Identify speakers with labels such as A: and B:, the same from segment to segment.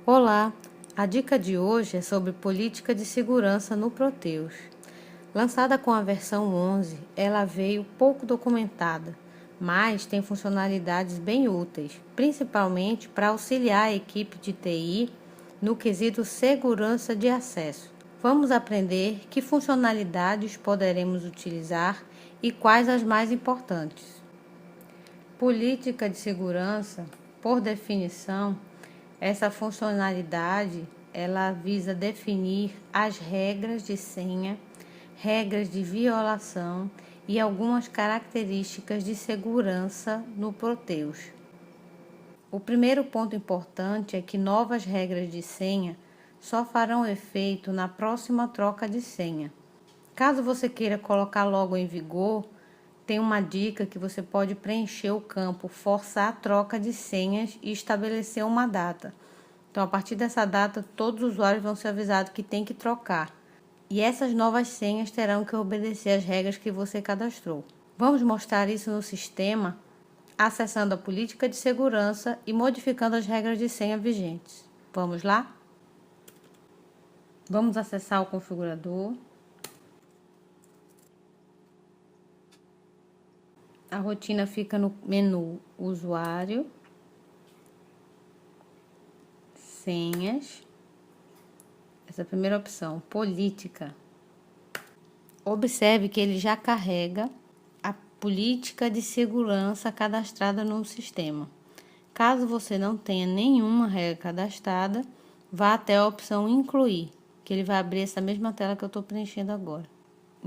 A: Olá, a dica de hoje é sobre política de segurança no Proteus. Lançada com a versão 11, ela veio pouco documentada, mas tem funcionalidades bem úteis, principalmente para auxiliar a equipe de TI no quesito segurança de acesso. Vamos aprender que funcionalidades poderemos utilizar e quais as mais importantes. Política de segurança, por definição, essa funcionalidade ela visa definir as regras de senha, regras de violação e algumas características de segurança no Proteus. O primeiro ponto importante é que novas regras de senha só farão efeito na próxima troca de senha. Caso você queira colocar logo em vigor, tem uma dica que você pode preencher o campo forçar a troca de senhas e estabelecer uma data. Então, a partir dessa data, todos os usuários vão ser avisados que tem que trocar. E essas novas senhas terão que obedecer às regras que você cadastrou. Vamos mostrar isso no sistema, acessando a política de segurança e modificando as regras de senha vigentes. Vamos lá? Vamos acessar o configurador. A rotina fica no menu Usuário, Senhas. Essa é a primeira opção, Política. Observe que ele já carrega a política de segurança cadastrada no sistema. Caso você não tenha nenhuma regra cadastrada, vá até a opção Incluir, que ele vai abrir essa mesma tela que eu estou preenchendo agora.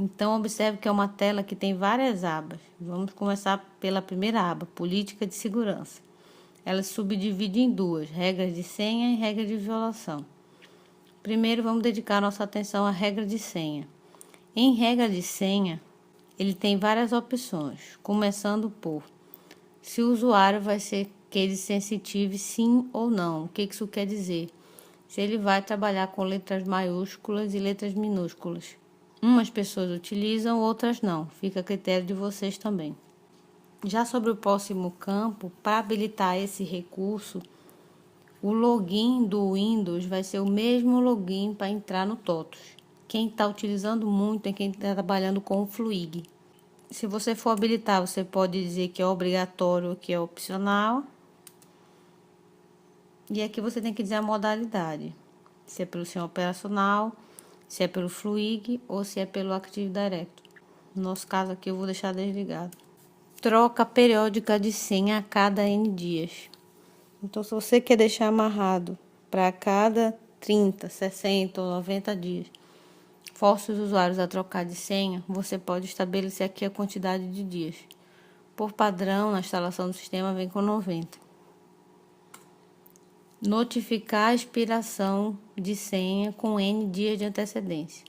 A: Então, observe que é uma tela que tem várias abas. Vamos começar pela primeira aba, Política de Segurança. Ela se subdivide em duas, regras de senha e regra de violação. Primeiro, vamos dedicar nossa atenção à regra de senha. Em regra de senha, ele tem várias opções, começando por se o usuário vai ser case sensitive, sim ou não. O que isso quer dizer? Se ele vai trabalhar com letras maiúsculas e letras minúsculas. Umas pessoas utilizam, outras não. Fica a critério de vocês também. Já sobre o próximo campo, para habilitar esse recurso, o login do Windows vai ser o mesmo login para entrar no TOTUS. Quem está utilizando muito é quem está trabalhando com o Fluig. Se você for habilitar, você pode dizer que é obrigatório ou que é opcional. E aqui você tem que dizer a modalidade. Se é pelo sistema operacional, se é pelo Fluig ou se é pelo Active Directory. No nosso caso aqui eu vou deixar desligado. Troca periódica de senha a cada N dias. Então, se você quer deixar amarrado para cada 30, 60 ou 90 dias, force os usuários a trocar de senha, você pode estabelecer aqui a quantidade de dias. Por padrão, na instalação do sistema vem com 90. Notificar a expiração de senha com N dias de antecedência.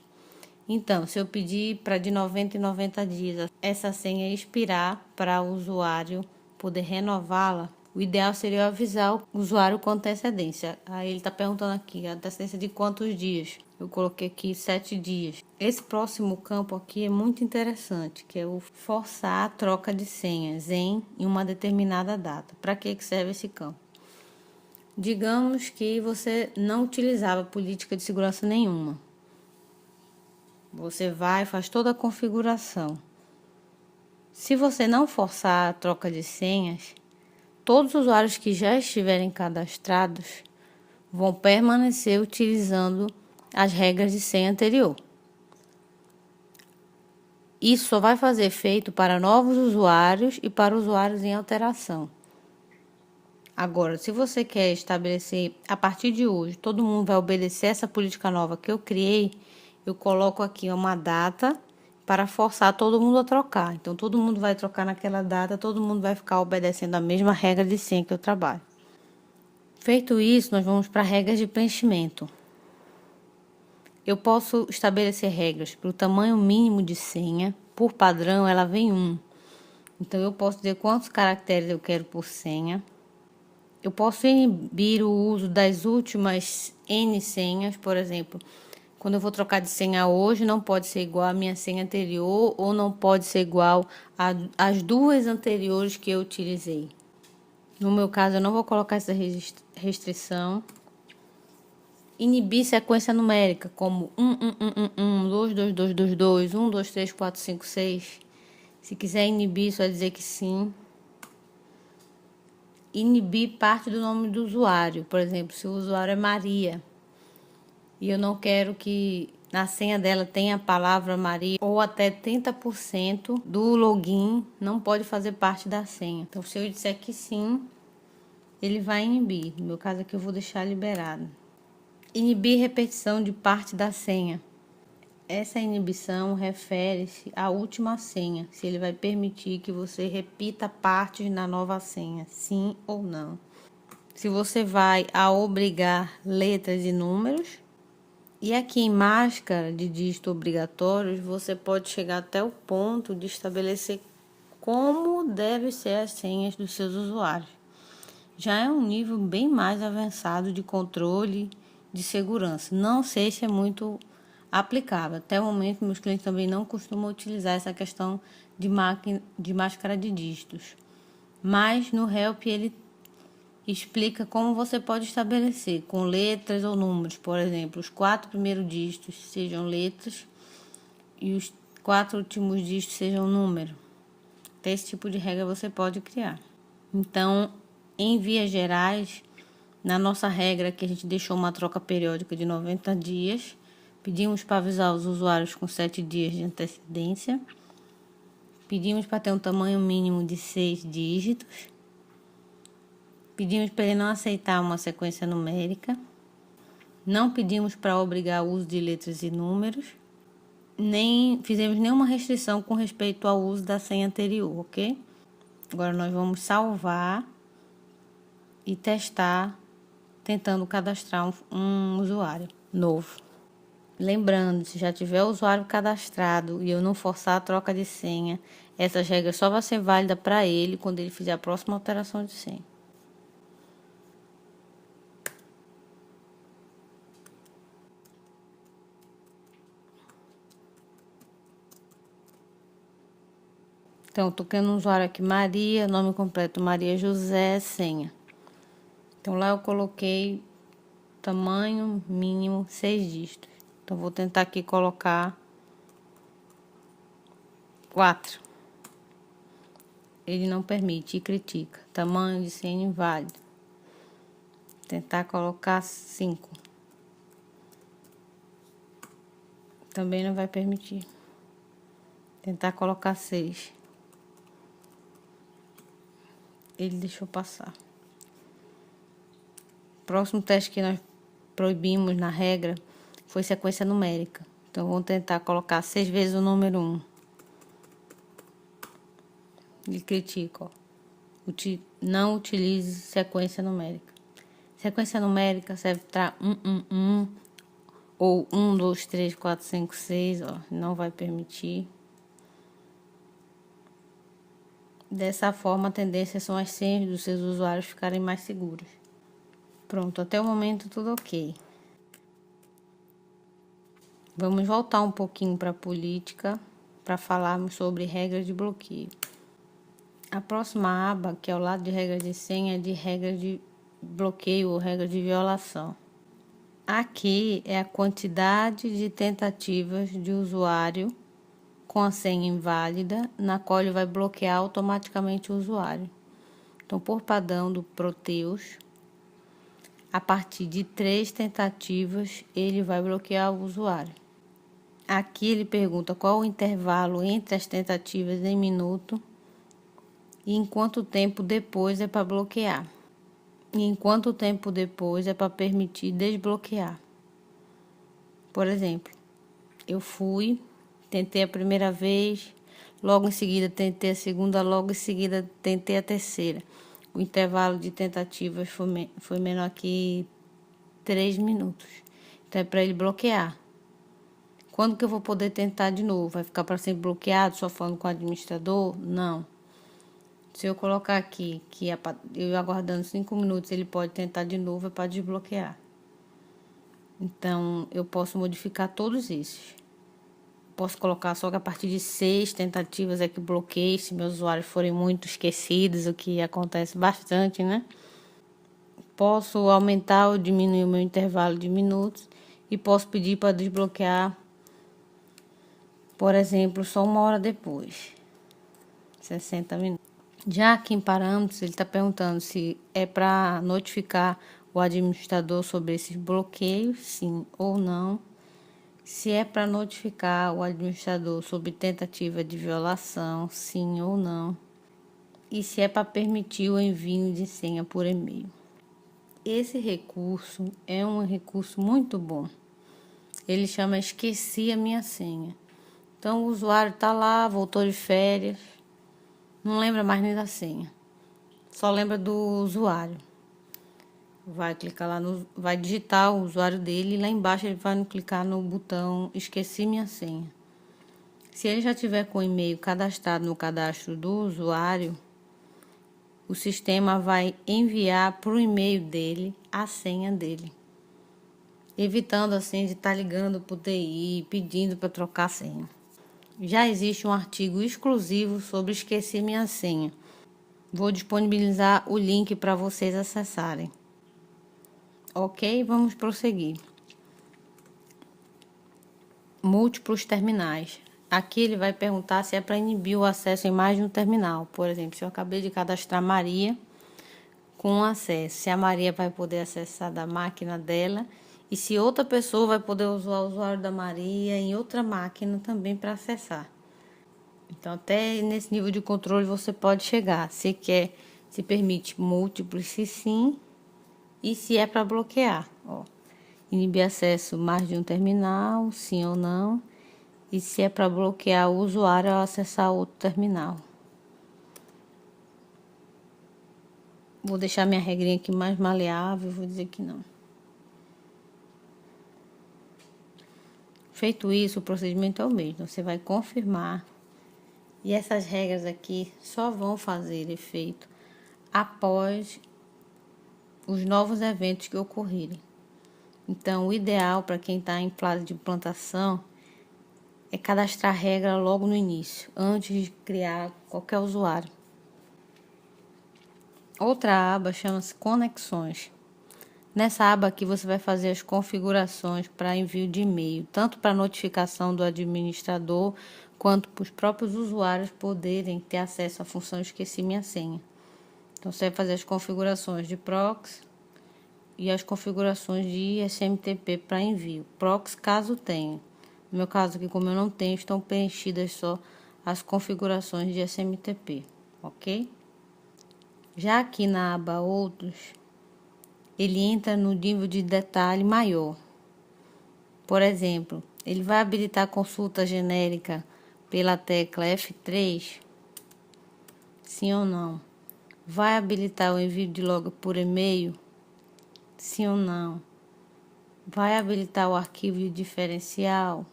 A: Então, se eu pedir para de 90 em 90 dias essa senha expirar para o usuário poder renová-la, o ideal seria eu avisar o usuário com antecedência. Aí ele está perguntando aqui, a antecedência de quantos dias? Eu coloquei aqui 7 dias. Esse próximo campo aqui é muito interessante, que é o forçar a troca de senhas em uma determinada data. Para que serve esse campo? Digamos que você não utilizava política de segurança nenhuma. Você vai e faz toda a configuração. Se você não forçar a troca de senhas, todos os usuários que já estiverem cadastrados vão permanecer utilizando as regras de senha anterior. Isso só vai fazer efeito para novos usuários e para usuários em alteração. Agora, se você quer estabelecer, a partir de hoje, todo mundo vai obedecer essa política nova que eu criei, eu coloco aqui uma data para forçar todo mundo a trocar. Então, todo mundo vai trocar naquela data, todo mundo vai ficar obedecendo a mesma regra de senha que eu trabalho. Feito isso, nós vamos para regras de preenchimento. Eu posso estabelecer regras para o tamanho mínimo de senha. Por padrão, ela vem 1. Então, eu posso dizer quantos caracteres eu quero por senha. Eu posso inibir o uso das últimas N senhas, por exemplo. Quando eu vou trocar de senha hoje, não pode ser igual à minha senha anterior ou não pode ser igual às duas anteriores que eu utilizei. No meu caso, eu não vou colocar essa restrição. Inibir sequência numérica, como 2, 2, 2, 2, 2, 1, 2, 3, 4, 5, 6. Se quiser inibir, só dizer que sim. Inibir parte do nome do usuário. Por exemplo, se o usuário é Maria e eu não quero que na senha dela tenha a palavra Maria, ou até 30% do login não pode fazer parte da senha. Então, se eu disser que sim, ele vai inibir. No meu caso aqui, eu vou deixar liberado. Inibir repetição de parte da senha. Essa inibição refere-se à última senha, se ele vai permitir que você repita partes na nova senha, sim ou não. Se você vai obrigar letras e números. E aqui em máscara de dígito obrigatórios, você pode chegar até o ponto de estabelecer como devem ser as senhas dos seus usuários. Já é um nível bem mais avançado de controle de segurança. Não sei se é muito aplicável. Até o momento, meus clientes também não costumam utilizar essa questão de máscara de dígitos. Mas no Help ele explica como você pode estabelecer com letras ou números. Por exemplo, os 4 primeiros dígitos sejam letras e os 4 últimos dígitos sejam número. Até esse tipo de regra você pode criar. Então, em vias gerais, na nossa regra que a gente deixou uma troca periódica de 90 dias, pedimos para avisar os usuários com 7 dias de antecedência, pedimos para ter um tamanho mínimo de 6 dígitos, pedimos para ele não aceitar uma sequência numérica, não pedimos para obrigar o uso de letras e números, nem fizemos nenhuma restrição com respeito ao uso da senha anterior, ok? Agora nós vamos salvar e testar, tentando cadastrar um usuário novo. Lembrando, se já tiver o usuário cadastrado e eu não forçar a troca de senha, essa regra só vai ser válida para ele quando ele fizer a próxima alteração de senha. Então, estou criando um usuário aqui, Maria, nome completo Maria José, senha. Então, lá eu coloquei tamanho mínimo 6 dígitos. Então, vou tentar aqui colocar 4. Ele não permite e critica. Tamanho de senha inválido. Tentar colocar 5. Também não vai permitir. Tentar colocar 6. Ele deixou passar. Próximo teste que nós proibimos na regra foi sequência numérica. Então, vamos tentar colocar 6 vezes o número 1. Ele critica, ó. Não utilize sequência numérica. Sequência numérica serve para 1, ou 1, 2, 3, 4, 5, 6, ó. Não vai permitir. Dessa forma, a tendência são as senhas dos seus usuários ficarem mais seguras. Pronto, até o momento tudo ok. Vamos voltar um pouquinho para a política, para falarmos sobre regras de bloqueio. A próxima aba, que é ao lado de regras de senha, é de regras de bloqueio ou regras de violação. Aqui é a quantidade de tentativas de usuário com a senha inválida, na qual ele vai bloquear automaticamente o usuário. Então, por padrão do Proteus, a partir de 3 tentativas, ele vai bloquear o usuário. Aqui ele pergunta qual o intervalo entre as tentativas em minuto e em quanto tempo depois é para bloquear. E em quanto tempo depois é para permitir desbloquear. Por exemplo, eu fui, tentei a primeira vez, logo em seguida tentei a segunda, logo em seguida tentei a terceira. O intervalo de tentativas foi menor que 3 minutos. Então é para ele bloquear. Quando que eu vou poder tentar de novo? Vai ficar para sempre bloqueado, só falando com o administrador? Não. Se eu colocar aqui que eu aguardando 5 minutos, ele pode tentar de novo, é para desbloquear. Então, eu posso modificar todos esses. Posso colocar só que a partir de 6 tentativas é que bloqueie, se meus usuários forem muito esquecidos, o que acontece bastante, né? posso aumentar ou diminuir o meu intervalo de minutos e posso pedir para desbloquear, por exemplo, só 1 hora depois, 60 minutos. Já aqui em parâmetros, ele está perguntando se é para notificar o administrador sobre esses bloqueios, sim ou não. Se é para notificar o administrador sobre tentativa de violação, sim ou não. E se é para permitir o envio de senha por e-mail. Esse recurso é um recurso muito bom. Ele chama esqueci a minha senha. Então o usuário está lá, voltou de férias, não lembra mais nem da senha. Só lembra do usuário. Vai clicar lá, vai digitar o usuário dele e lá embaixo ele vai clicar no botão esqueci minha senha. Se ele já tiver com o e-mail cadastrado no cadastro do usuário, o sistema vai enviar para o e-mail dele a senha dele, evitando assim de estar ligando para o TI, pedindo para trocar a senha. Já existe um artigo exclusivo sobre esquecer minha senha. Vou disponibilizar o link para vocês acessarem. Ok, vamos prosseguir. Múltiplos terminais. Aqui ele vai perguntar se é para inibir o acesso em mais de um terminal. Por exemplo, se eu acabei de cadastrar Maria com acesso, se a Maria vai poder acessar da máquina dela e se outra pessoa vai poder usar o usuário da Maria em outra máquina também para acessar. Então, até nesse nível de controle você pode chegar. Se quer, se permite múltiplos, se sim, e se é para bloquear. Ó, inibir acesso mais de um terminal, sim ou não. E se é para bloquear o usuário ao acessar outro terminal. Vou deixar minha regrinha aqui mais maleável, vou dizer que não. Feito isso, o procedimento é o mesmo. Você vai confirmar. E essas regras aqui só vão fazer efeito após os novos eventos que ocorrerem. Então, o ideal para quem está em fase de implantação é cadastrar a regra logo no início, antes de criar qualquer usuário. Outra aba chama-se Conexões. Nessa aba aqui você vai fazer as configurações para envio de e-mail, tanto para notificação do administrador, quanto para os próprios usuários poderem ter acesso à função esqueci minha senha. Então você vai fazer as configurações de proxy e as configurações de SMTP para envio. Proxy caso tenha. No meu caso aqui, como eu não tenho, estão preenchidas só as configurações de SMTP, ok? Já aqui na aba Outros, ele entra no nível de detalhe maior. Por exemplo, ele vai habilitar a consulta genérica pela tecla F3? Sim ou não? Vai habilitar o envio de log por e-mail? Sim ou não? Vai habilitar o arquivo diferencial?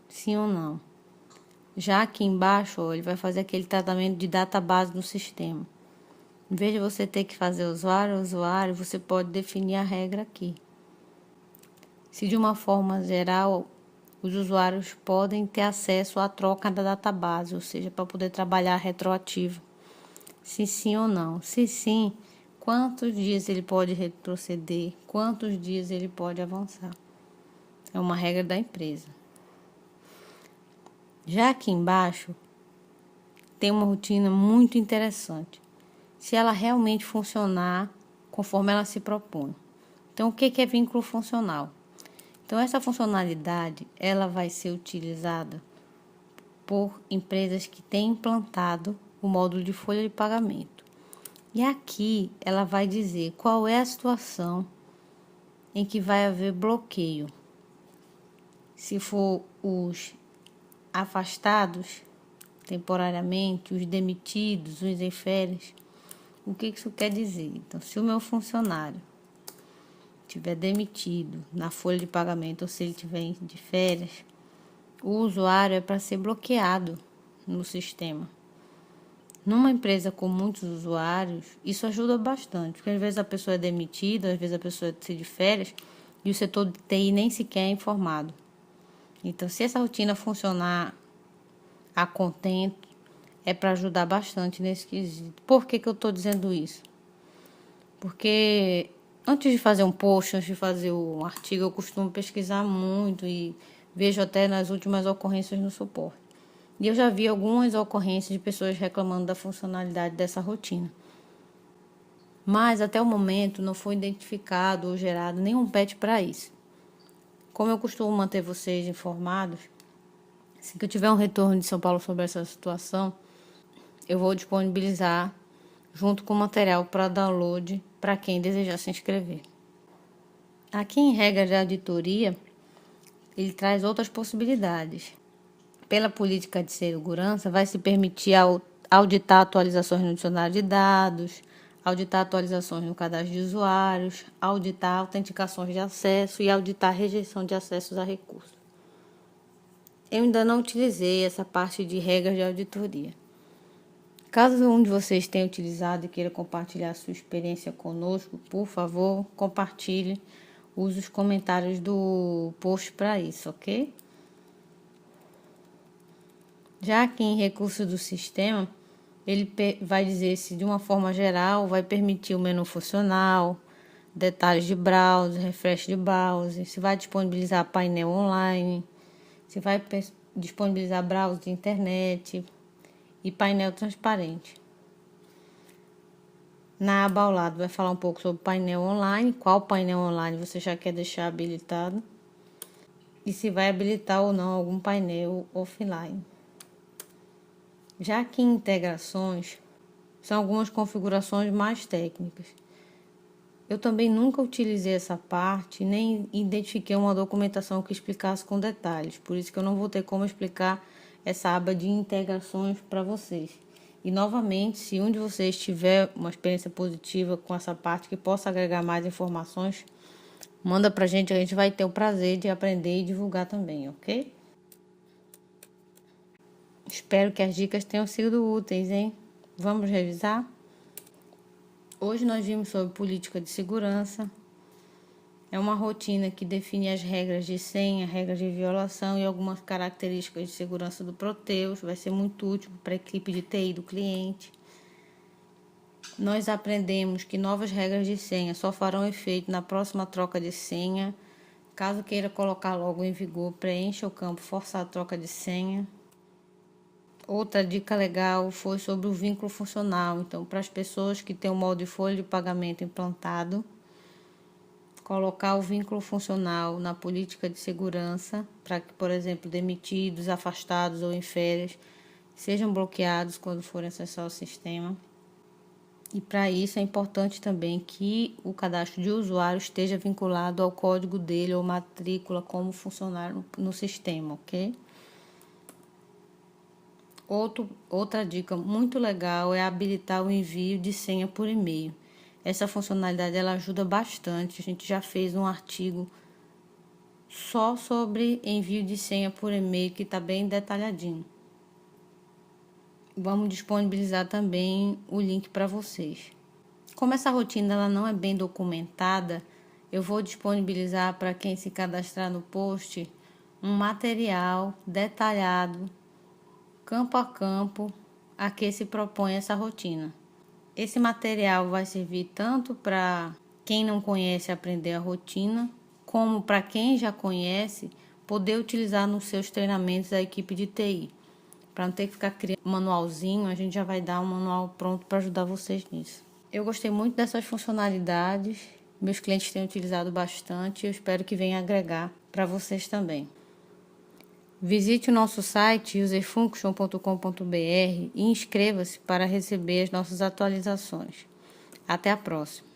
A: Sim ou não? Já aqui embaixo, ó, ele vai fazer aquele tratamento de database no sistema. Em vez de você ter que fazer usuário, você pode definir a regra aqui. Se de uma forma geral, os usuários podem ter acesso à troca da database, ou seja, para poder trabalhar retroativo. Se sim ou não. Se sim, quantos dias ele pode retroceder, quantos dias ele pode avançar. É uma regra da empresa. Já aqui embaixo, tem uma rotina muito interessante. Se ela realmente funcionar conforme ela se propõe. Então, o que é vínculo funcional? Então, essa funcionalidade ela vai ser utilizada por empresas que têm implantado o módulo de folha de pagamento. E aqui ela vai dizer qual é a situação em que vai haver bloqueio. Se for os afastados temporariamente, os demitidos, os em férias. O que isso quer dizer? Então, se o meu funcionário estiver demitido na folha de pagamento ou se ele estiver de férias, o usuário é para ser bloqueado no sistema. Numa empresa com muitos usuários, isso ajuda bastante, porque às vezes a pessoa é demitida, às vezes a pessoa está de férias e o setor de TI nem sequer é informado. Então, se essa rotina funcionar a contento, é para ajudar bastante nesse quesito. Por que eu estou dizendo isso? Porque antes de fazer um post, antes de fazer um artigo, eu costumo pesquisar muito e vejo até nas últimas ocorrências no suporte. E eu já vi algumas ocorrências de pessoas reclamando da funcionalidade dessa rotina. Mas até o momento não foi identificado ou gerado nenhum patch para isso. Como eu costumo manter vocês informados, assim que eu tiver um retorno de São Paulo sobre essa situação, eu vou disponibilizar junto com o material para download para quem desejar se inscrever. Aqui em regra de auditoria, ele traz outras possibilidades. Pela política de segurança, vai se permitir auditar atualizações no dicionário de dados, auditar atualizações no cadastro de usuários, auditar autenticações de acesso e auditar rejeição de acessos a recursos. Eu ainda não utilizei essa parte de regras de auditoria. Caso um de vocês tenha utilizado e queira compartilhar sua experiência conosco, por favor, compartilhe. Use os comentários do post para isso, ok? Já aqui em recursos do sistema, ele vai dizer se de uma forma geral vai permitir o menu funcional, detalhes de browser, refresh de browser, se vai disponibilizar painel online, se vai disponibilizar browser de internet e painel transparente. Na aba ao lado vai falar um pouco sobre painel online, qual painel online você já quer deixar habilitado e se vai habilitar ou não algum painel offline. Já que em integrações, são algumas configurações mais técnicas. Eu também nunca utilizei essa parte, nem identifiquei uma documentação que explicasse com detalhes, por isso que eu não vou ter como explicar essa aba de integrações para vocês. E novamente, se um de vocês tiver uma experiência positiva com essa parte que possa agregar mais informações, manda pra gente, a gente vai ter o prazer de aprender e divulgar também, ok? Espero que as dicas tenham sido úteis, hein? Vamos revisar? Hoje nós vimos sobre política de segurança. É uma rotina que define as regras de senha, regras de violação e algumas características de segurança do Proteus. Vai ser muito útil para a equipe de TI do cliente. Nós aprendemos que novas regras de senha só farão efeito na próxima troca de senha. Caso queira colocar logo em vigor, preencha o campo forçar a troca de senha. Outra dica legal foi sobre o vínculo funcional. Então, para as pessoas que têm o modo de folha de pagamento implantado, colocar o vínculo funcional na política de segurança para que, por exemplo, demitidos, afastados ou em férias sejam bloqueados quando forem acessar o sistema. E para isso é importante também que o cadastro de usuário esteja vinculado ao código dele ou matrícula como funcionário no sistema, ok? Outra dica muito legal é habilitar o envio de senha por e-mail. Essa funcionalidade ela ajuda bastante. A gente já fez um artigo só sobre envio de senha por e-mail que está bem detalhadinho. Vamos disponibilizar também o link para vocês. Como essa rotina ela não é bem documentada, eu vou disponibilizar para quem se cadastrar no post um material detalhado campo a campo a que se propõe essa rotina. Esse material vai servir tanto para quem não conhece aprender a rotina, como para quem já conhece poder utilizar nos seus treinamentos da equipe de TI. Para não ter que ficar criando um manualzinho, a gente já vai dar um manual pronto para ajudar vocês nisso. Eu gostei muito dessas funcionalidades, meus clientes têm utilizado bastante e eu espero que venha agregar para vocês também. Visite o nosso site userfunction.com.br e inscreva-se para receber as nossas atualizações. Até a próxima!